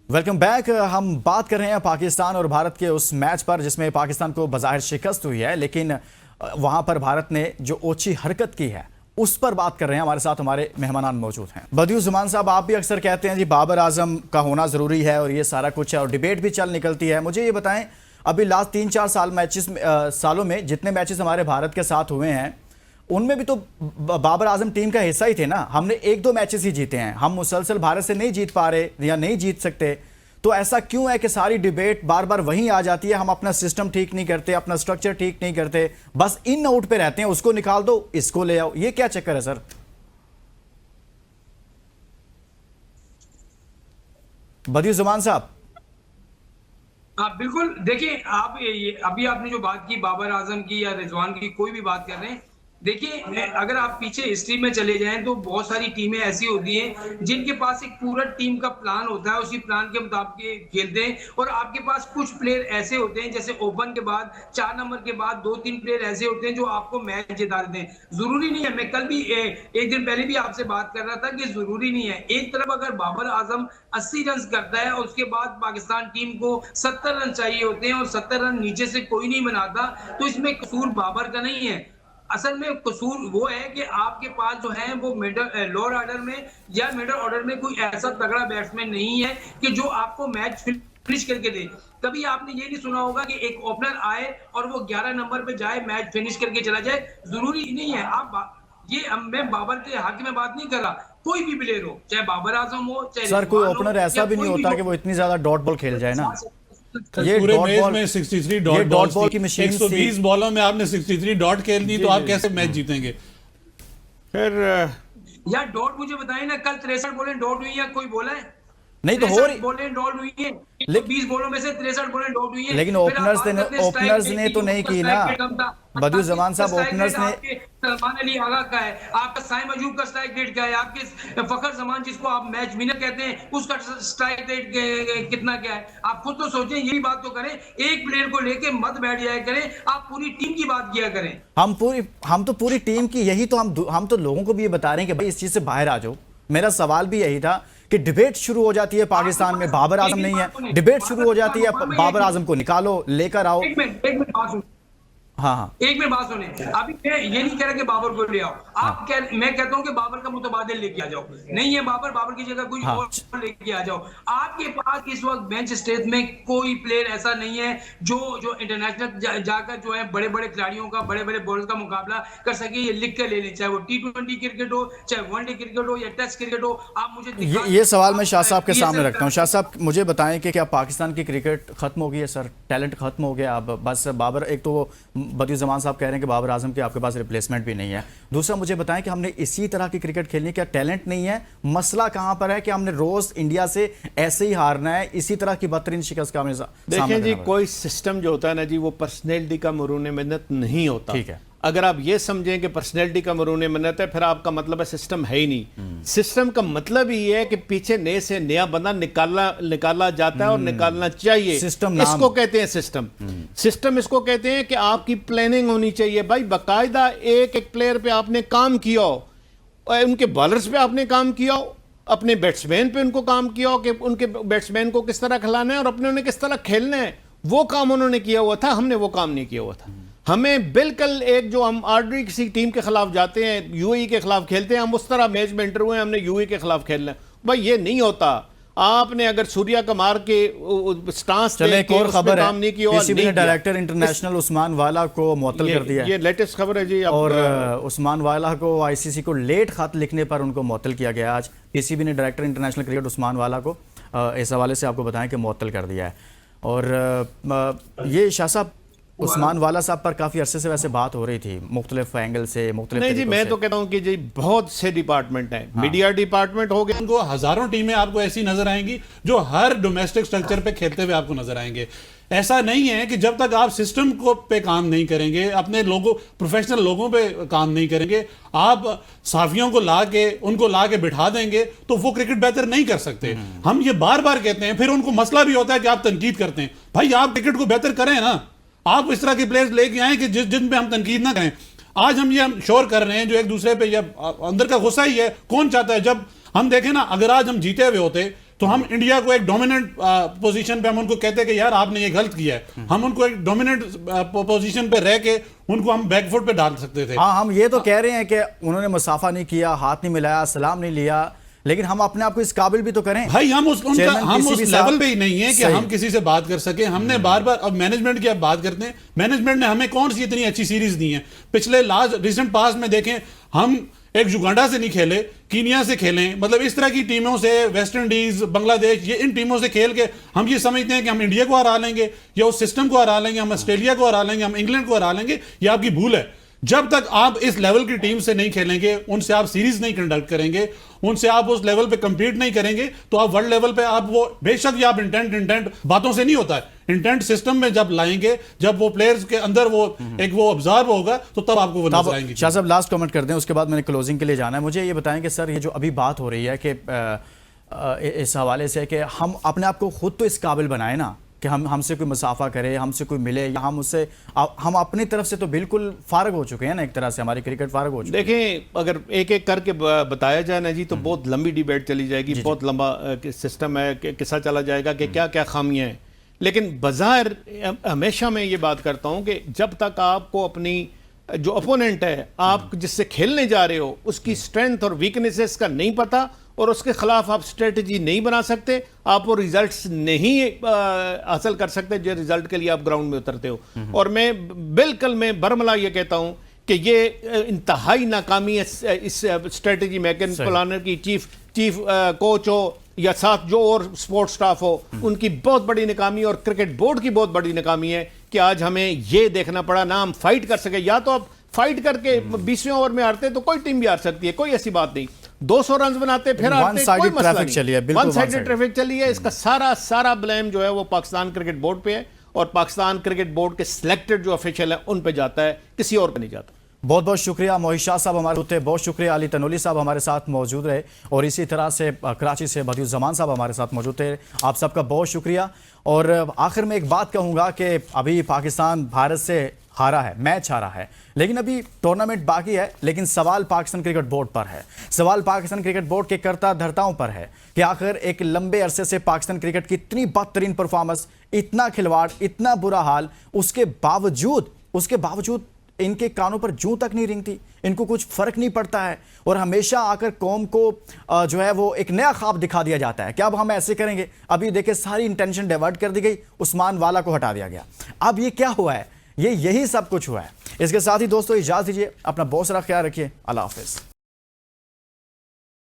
Welcome back. हम बात कर रहे हैं पाकिस्तान और भारत के उस मैच पर जिसमें पाकिस्तान को बज़ाहिर शिकस्त हुई है, लेकिन वहां पर भारत ने जो ओछी हरकत की है उस पर बात कर रहे हैं। हमारे साथ हमारे मेहमान मौजूद हैं। बदियुज़्ज़मान साहब, आप भी अक्सर कहते हैं जी बाबर आजम का होना ज़रूरी है और ये सारा कुछ है और डिबेट भी चल निकलती है। मुझे ये बताएं, अभी लास्ट 3-4 सालों में जितने मैचेस हमारे भारत के साथ हुए हैं उनमें भी तो बाबर आजम टीम का हिस्सा ही थे ना। हमने 1-2 मैचेस ही जीते हैं, हम मुसलसल भारत से नहीं जीत पा रहे या नहीं जीत सकते। तो ऐसा क्यों है कि सारी डिबेट बार बार वहीं आ जाती है? हम अपना सिस्टम ठीक नहीं करते, अपना स्ट्रक्चर ठीक नहीं करते, बस इन आउट पे रहते हैं, उसको निकाल दो इसको ले आओ। ये क्या चक्कर है सर? बदियुज़्ज़मान साहब। हाँ बिल्कुल, देखिए आप ये अभी आपने जो बात की बाबर आजम की या रिजवान की, कोई भी बात कर रहे हैं, देखिए अगर आप पीछे हिस्ट्री में चले जाएं तो बहुत सारी टीमें ऐसी होती हैं जिनके पास एक पूरा टीम का प्लान होता है, उसी प्लान के मुताबिक खेलते हैं। और आपके पास कुछ प्लेयर ऐसे होते हैं, जैसे ओपन के बाद 4 नंबर के बाद 2-3 प्लेयर ऐसे होते हैं जो आपको मैच जिता देते हैं। जरूरी नहीं है, मैं कल भी एक दिन पहले भी आपसे बात कर रहा था कि जरूरी नहीं है। एक तरफ अगर बाबर आजम 80 रन करता है और उसके बाद पाकिस्तान टीम को 70 रन चाहिए होते हैं और 70 रन नीचे से कोई नहीं बनाता, तो इसमें कसूर बाबर का नहीं है। असल में कसूर वो है कि आपके पास जो है वो मिडल लोअर ऑर्डर में या मिडल ऑर्डर में कोई ऐसा तगड़ा बैट्समैन नहीं है कि जो आपको मैच फिनिश करके दे। कभी आपने ये नहीं सुना होगा कि एक ओपनर आए और वो 11 नंबर पे जाए, मैच फिनिश करके चला जाए। जरूरी नहीं है। मैं बाबर के हक में बात नहीं कर रहा, कोई भी प्लेयर हो, चाहे बाबर आजम हो, चाहे सर कोई रिजवान हो ओपनर ऐसा या भी नहीं कोई भी होता हो। कि वो इतनी ज्यादा डॉट बॉल खेल जाए ना। ये पूरे डॉट मैच बॉल में 63 ये डॉट बॉल की मशीन 120 बॉलों में आपने 63 डॉट खेल दी, तो आप कैसे मैच जीतेंगे? फिर या डॉट मुझे बताइए ना, कल 63 बॉलें डॉट हुई है, कोई बोला है? नहीं तो हो 63 रही, बॉलें डॉट हुई है, 120 बॉलों में से 63 बॉलें डॉट हुई है। लेकिन फिर आप बात करते हैं ओपनर्स स्ट्राइक ने रेट तो की, नहीं उसका की ना। स्ट्राइक रेट कम था। बदियुज़्ज़मान साहब, स्ट्राइक रेट ओपनर्स ने आपके सलमान अली आगा का है, आपका साइम अयूब का स्ट्राइक रेट क्या है, आपके फखर जमान जिसको आप मैच विनर कहते हैं उसका स्ट्राइक रेट कितना क्या है? आप खुद तो सोचें, यही बात तो करें। एक प्लेयर को लेके मत बैठ जाया करें, आप पूरी टीम की बात किया करें। हम तो पूरी टीम की यही तो हम तो लोगों को भी ये बता रहे हैं कि भाई इस चीज से बाहर आ जाओ। मेरा सवाल भी यही था कि डिबेट शुरू हो जाती है पाकिस्तान में, बाबर आजम नहीं है, डिबेट शुरू हो जाती है, बाबर आजम को निकालो, लेकर आओ। एक मिनट बात सुनो। हाँ हाँ एक मिनट बात सुने। अभी मैं ये नहीं कह रहा कि बाबर को ले आओ, मैं कहता हूं कि बाबर का मुतबादिल लेके आ जाओ। नहीं है बाबर की जगह कोई और लेके आ जाओ। आपके पास इस वक्त बेंच स्टेज में कोई प्लेयर ऐसा नहीं है जो इंटरनेशनल जाकर जो है बड़े बड़े खिलाड़ियों का, बड़े बड़े बॉलर का मुकाबला कर सके। ये लिख कर ले लें, चाहे वो T20 क्रिकेट हो, चाहे वनडे क्रिकेट हो या टेस्ट क्रिकेट हो। आप मुझे ये सवाल मैं शाह साहब के सामने रखता हूँ। शाह साहब मुझे बताएं कि क्या पाकिस्तान की क्रिकेट खत्म हो गई है सर? टैलेंट खत्म हो गया अब? बस बाबर, एक तो बदियुज़्ज़मान साहब कह रहे हैं कि बाबर आजम के आपके पास रिप्लेसमेंट भी नहीं है। दूसरा मुझे बताएं कि हमने इसी तरह की क्रिकेट खेलनी है, क्या टैलेंट नहीं है? मसला कहां पर है कि हमने रोज इंडिया से ऐसे ही हारना है, इसी तरह की बदतरीन शिकस्त का हमें देखें जी, कोई सिस्टम जो होता है ना जी, वो पर्सनैलिटी का मरून मिन्नत नहीं होता। ठीक है, अगर आप ये समझें कि पर्सनैलिटी का मरून मिन्नत है, फिर आपका मतलब है सिस्टम है ही नहीं। सिस्टम का मतलब ही है कि पीछे नए से नया बंदा निकाला जाता है और निकालना चाहिए। सिस्टम इसको कहते हैं सिस्टम। सिस्टम इसको कहते हैं कि आपकी प्लानिंग होनी चाहिए भाई। बाकायदा एक एक प्लेयर पे आपने काम किया हो, उनके बॉलर्स पे आपने काम किया हो, अपने बैट्समैन पे उनको काम किया हो कि उनके बैट्समैन को किस तरह खिलाना है और अपने उन्हें किस तरह खेलना है। वो काम उन्होंने किया हुआ था, हमने वो काम नहीं किया हुआ था। हमें बिल्कुल एक जो हम ऑर्डनरी किसी टीम के खिलाफ जाते हैं, यूएई के खिलाफ खेलते हैं, हम उस तरह मैच में एंटर हुए, हमने यूएई के खिलाफ खेलना है। भाई ये नहीं होता। आपने अगर सूर्या कुमार के स्टांस चले एक और खबर है, नहीं किया, पीसीबी ने डायरेक्टर इंटरनेशनल उस्मान वाला को मुअत्तल कर दिया है। ये लेटेस्ट खबर है जी। और उस्मान वाला को आईसीसी को लेट खत लिखने पर उनको मुअत्तल किया गया। आज पीसीबी ने डायरेक्टर इंटरनेशनल क्रिकेट उस्मान वाला को इस हवाले से आपको बताएं कि मुअत्तल कर दिया है। और ये शाह साहब, उस्मान वाला साहब पर काफी अरसे से वैसे बात हो रही थी, मुख्तलिफ एंगल से, मुख्तलिफ नहीं जी, मैं तो कहता हूं कि जी बहुत से डिपार्टमेंट हैं। मीडिया डिपार्टमेंट हो गया, उनको हजारों टीमें आपको ऐसी नजर आएंगी जो हर डोमेस्टिक स्ट्रक्चर पे खेलते हुए आपको नजर आएंगे। ऐसा नहीं है कि जब तक आप सिस्टम को पे काम नहीं करेंगे, अपने लोगों, प्रोफेशनल लोगों पे काम नहीं करेंगे, आप साफियों को उनको ला के बिठा देंगे, तो वो क्रिकेट बेहतर नहीं कर सकते। हम ये बार बार कहते हैं, फिर उनको मसला भी होता है कि आप तनकीद करते हैं। भाई आप क्रिकेट को बेहतर करें ना, आप इस तरह के प्लेयर्स लेके आए कि जिन पे हम तनकीद ना करें। आज हम ये शोर कर रहे हैं जो एक दूसरे पे, या अंदर का गुस्सा ही है। कौन चाहता है, जब हम देखें ना, अगर आज हम जीते हुए होते तो हम इंडिया को एक डोमिनेंट पोजीशन पे हम उनको कहते हैं कि यार आपने ये गलत किया है, हम उनको एक डोमिनेंट पोजीशन पे रह के उनको हम बैकफुट पे डाल सकते थे। हाँ, हम ये तो कह रहे हैं कि उन्होंने मुसाफा नहीं किया, हाथ नहीं मिलाया, सलाम नहीं लिया, लेकिन हम अपने आप को इस काबिल भी तो करें भाई। हम उस लेवल पे ही नहीं है कि सही। हम किसी से बात कर सके। हमने बार बार, अब मैनेजमेंट की आप बात करते हैं, मैनेजमेंट ने हमें कौन सी इतनी अच्छी सीरीज दी है पिछले रिसेंट पास में। देखें, हम एक युगांडा से नहीं खेले, कीनिया से खेले, मतलब इस तरह की टीमों से, वेस्ट इंडीज, बांग्लादेश, ये इन टीमों से खेल के हम ये समझते हैं कि हम इंडिया को हरा लेंगे या उस सिस्टम को हरा लेंगे, हम ऑस्ट्रेलिया को हरा लेंगे, हम इंग्लैंड को हरा लेंगे। ये आपकी भूल है। जब तक आप इस लेवल की टीम से नहीं खेलेंगे, उनसे आप सीरीज नहीं कंडक्ट करेंगे, उनसे आप उस लेवल पे compete नहीं करेंगे, तो आप वर्ल्ड लेवल पे आप वो, बेशक ये आप इंटेंट बातों से नहीं होता है, इंटेंट सिस्टम में जब लाएंगे, जब वो प्लेयर्स के अंदर वो एक वो ऑब्जर्व होगा, तो तब आपको वो नजर आएंगे। शाह साहब लास्ट कमेंट कर दें, उसके बाद मैंने क्लोजिंग के लिए जाना है। मुझे ये बताएं कि सर, ये जो अभी बात हो रही है कि इस हवाले से कि हम अपने आप को खुद तो इस काबिल बनाए ना कि हमसे कोई मुसाफा करे, हमसे कोई मिले, या हम अपनी तरफ से तो बिल्कुल फारग हो चुके हैं ना, एक तरह से हमारी क्रिकेट फारग हो चुकी है। देखें, अगर एक एक करके बताया जाए ना जी, तो बहुत लंबी डिबेट चली जाएगी, बहुत लंबा सिस्टम है, किस्सा चला जाएगा कि क्या क्या खामियां हैं। लेकिन बज़ाहिर हमेशा मैं ये बात करता हूं कि जब तक आपको अपनी जो अपोनेंट है, आप जिससे खेलने जा रहे हो, उसकी स्ट्रेंथ और वीकनेसेस का नहीं पता और उसके खिलाफ आप स्ट्रेटजी नहीं बना सकते, आप वो रिजल्ट्स नहीं हासिल कर सकते जो रिजल्ट के लिए आप ग्राउंड में उतरते हो। और मैं बरमला ये कहता हूं कि ये इंतहाई नाकामी है इस स्ट्रेटजी मेकिंग प्लानर की, चीफ कोच हो या साथ जो और स्पोर्ट्स स्टाफ हो, उनकी बहुत बड़ी नाकामी और क्रिकेट बोर्ड की बहुत बड़ी नाकामी है कि आज हमें ये देखना पड़ा ना हम फाइट कर सके। या तो आप फाइट करके 20वें ओवर में हारते तो कोई टीम भी हार सकती है, कोई ऐसी बात नहीं। 200 रन बनाते फिर हारते, कोई मसला नहीं। वन साइडेड ट्रैफिक चली है। इसका सारा ब्लेम जो है वो पाकिस्तान क्रिकेट बोर्ड पे है और पाकिस्तान क्रिकेट बोर्ड के सिलेक्टेड जो ऑफिशियल है उन पे जाता है, किसी और पे नहीं जाता। बहुत बहुत शुक्रिया मोहित शाह साहब हमारे होते, बहुत शुक्रिया अली तनोली साहब हमारे साथ मौजूद रहे, और इसी तरह से कराची से बदियुज़्ज़मान साहब हमारे साथ मौजूद थे। आप सबका बहुत शुक्रिया। और आखिर में एक बात कहूँगा कि अभी पाकिस्तान भारत से हारा है, मैच हारा है, लेकिन अभी टूर्नामेंट बाकी है। लेकिन सवाल पाकिस्तान क्रिकेट बोर्ड पर है, सवाल पाकिस्तान क्रिकेट बोर्ड के कर्ता धर्ताओं पर है कि आखिर एक लंबे अरसे से पाकिस्तान क्रिकेट की इतनी बदतरीन परफॉर्मेंस, इतना खिलवाड़, इतना बुरा हाल, उसके बावजूद इनके कानों पर जूं तक नहीं रिंगती, इनको कुछ फर्क नहीं पड़ता है, और हमेशा आकर कौम को जो है वो एक नया ख्वाब दिखा दिया जाता है कि अब हम ऐसे करेंगे। अभी देखिए सारी इंटेंशन डाइवर्ट कर दी गई, उस्मान वाला को हटा दिया गया। अब ये क्या हुआ है? यही सब कुछ हुआ है। इसके साथ ही दोस्तों इजाज़त दीजिए, अपना बहुत सारा ख्याल रखिए। अल्लाह हाफिज़।